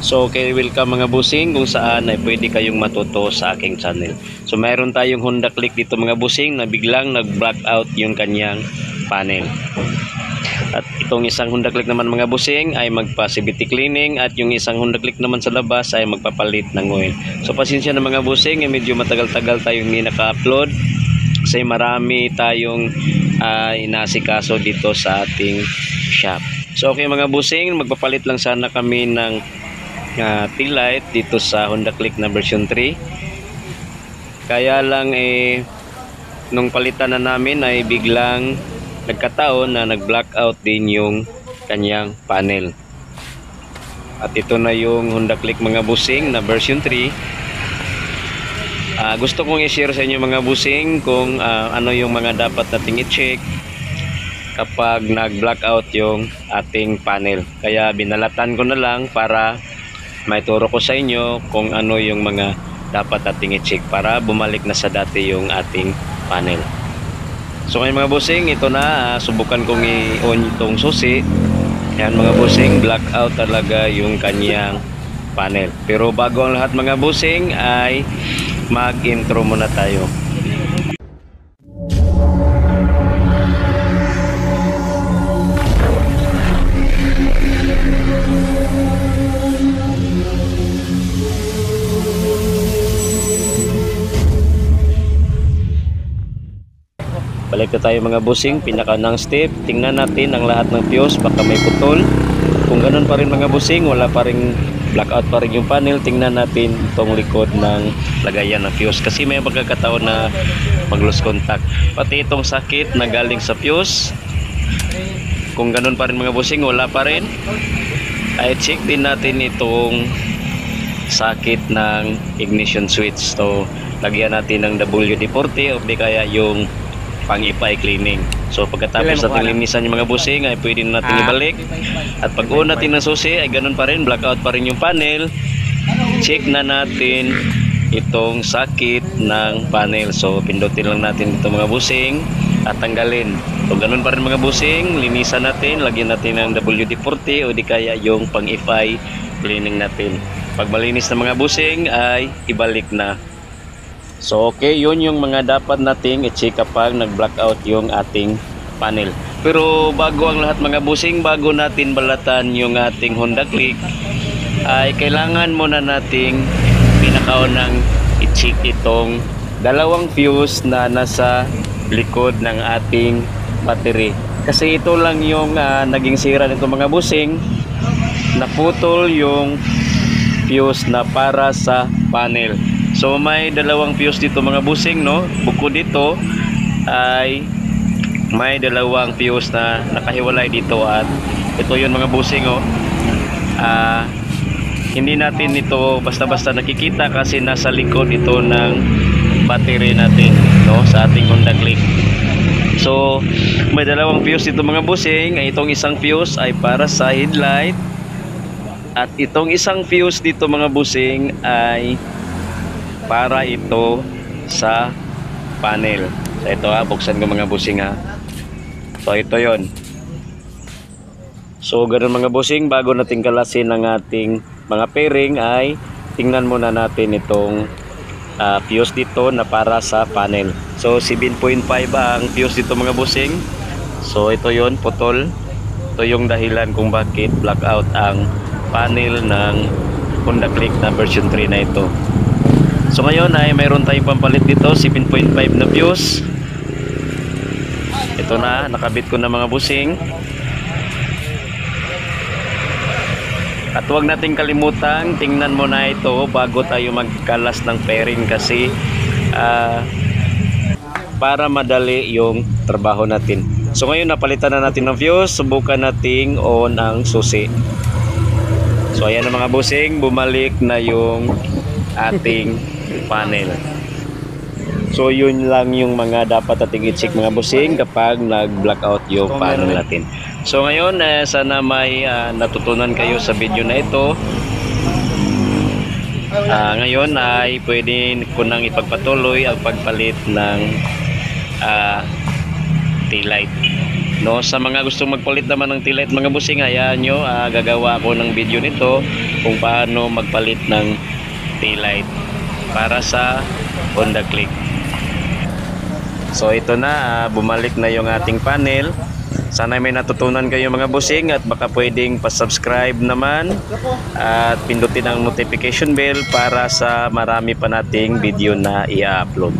So okay, welcome mga busing kung saan ay pwede kayong matuto sa aking channel. So mayroon tayong Honda Click dito mga busing na biglang nag-blackout yung kanyang panel. At itong isang Honda Click naman mga busing ay magpa-CVT cleaning at yung isang Honda Click naman sa labas ay magpapalit ng oil. So pasensya na mga busing, medyo matagal-tagal tayong hindi naka-upload kasi marami tayong inasikaso dito sa ating shop. So okay mga busing, magpapalit lang sana kami ng tail light dito sa Honda Click na version 3. Kaya lang nung palitan na namin ay biglang nagkataon na nag-blackout din yung kanyang panel. At ito na yung Honda Click mga busing na version 3. Gusto kong i-share sa inyo mga busing kung ano yung mga dapat nating i-check kapag nag-blackout yung ating panel. Kaya binalatan ko na lang para may turo ko sa inyo kung ano yung mga dapat nating i-check para bumalik na sa dati yung ating panel. So ngayon mga busing, ito na, subukan kong i-on itong susi. Yan mga busing, blackout talaga yung kanyang panel. Pero bago ang lahat mga busing ay mag-intro muna tayo. Balik na tayo mga busing, pinaka ng step, tingnan natin ang lahat ng fuse, baka may putol. Kung ganun pa rin mga busing, wala pa rin blackout pa rin yung panel, tingnan natin itong likod ng lagayan ng fuse. Kasi may pagkakataon na mag-lose contact. Pati itong sakit na galing sa fuse, kung ganun pa rin mga busing, wala pa rin. Ay check din natin itong sakit ng ignition switch. So, lagyan natin ng WD-40 o di kaya yung pang-ipay cleaning. So pagkatapos natin linisan yung mga busing ay pwede na natin ibalik. At pag uun natin ng susi ay ganun pa rin, blackout pa rin yung panel. Check na natin itong sakit ng panel. So pindutin lang natin itong mga busing at tanggalin. So ganun pa rin mga busing, linisan natin, lagyan natin ng WD-40 o di kaya yung pang-ipay cleaning natin. Pag malinis na mga busing ay ibalik na. So okay, yun yung mga dapat nating i-check kapag nag-blackout yung ating panel. Pero bago ang lahat mga busing, bago natin balatan yung ating Honda Click, ay kailangan muna nating pinakaunang i-check itong dalawang fuse na nasa likod ng ating battery. Kasi ito lang yung naging sira nito mga busing, naputol yung fuse na para sa panel. So may dalawang fuse dito mga busing, no? Bukod dito ay may dalawang fuse na nakahiwalay dito at ito yun mga busing, oh. Hindi natin ito basta-basta nakikita kasi nasa likod ito ng battery natin, no? Sa ating Honda Click. So may dalawang fuse dito mga busing. Itong isang fuse ay para sa headlight at itong isang fuse dito mga busing ay para ito sa panel. So ito buksan ko mga busing ha. So ito yon. So ganun mga busing, bago natin kalasin ang ating mga pairing ay tingnan muna natin itong fuse dito na para sa panel. So 7.5 ang fuse dito mga busing. So ito yon, putol. Ito yung dahilan kung bakit blackout ang panel ng Honda Click na version 3 na ito. So ngayon ay mayroon tayong pampalit dito, 7.5 na fuse. Ito na, nakabit ko na mga busing. At huwag nating kalimutan, tingnan mo na ito bago tayo magkalas ng pairing kasi para madali yung trabaho natin. So ngayon napalitan na natin ng fuse, subukan nating on ang susi. So ayan na mga busing, bumalik na yung ating panel. So yun lang yung mga dapat nating i-check mga busing kapag nag-blackout yung panel natin. So ngayon sana may natutunan kayo sa video na ito. Ngayon ay pwede ko nang ipagpatuloy ang pagpalit ng tail light. No, sa mga gustong magpalit naman ng taillight mga busing, hayaan nyo, gagawa ako ng video nito kung paano magpalit ng taillight para sa Honda Click. So ito na, bumalik na yung ating panel. Sana may natutunan kayo mga busing at baka pwedeng pa-subscribe naman at pindutin ang notification bell para sa marami pa nating video na i-upload.